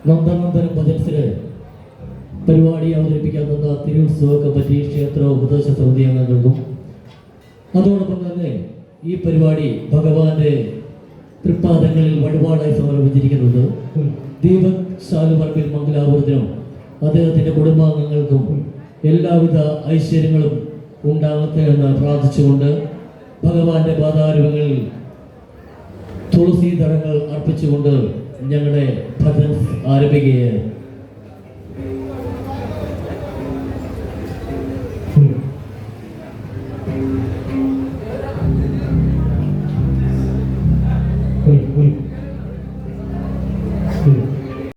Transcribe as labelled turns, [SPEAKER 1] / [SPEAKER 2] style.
[SPEAKER 1] നന്ദനന്ദനം ഭജൻസിന് പരിപാടി അവതരിപ്പിക്കാൻ വന്ന തിരുവുത്സവ കമ്മിറ്റി ക്ഷേത്ര ഉപദേശ സമിതി അംഗങ്ങൾക്കും അതോടൊപ്പം തന്നെ ഈ പരിപാടി ഭഗവാന്റെ തൃപ്പാദങ്ങളിൽ വഴിപാടായി സമർപ്പിച്ചിരിക്കുന്നത് ദീപക് ശാലുപറമ്പിൽ മംഗലാപുരത്തിനും അദ്ദേഹത്തിൻ്റെ കുടുംബാംഗങ്ങൾക്കും എല്ലാവിധ ഐശ്വര്യങ്ങളും ഉണ്ടാകട്ടെ എന്ന് പ്രാർത്ഥിച്ചുകൊണ്ട് ഭഗവാന്റെ പാദാരങ്ങളിൽ തുളസി ദളങ്ങൾ അർപ്പിച്ചുകൊണ്ട് ഞങ്ങളുടെ ഭജൻ ആരംഭിക്കുകയാണ്.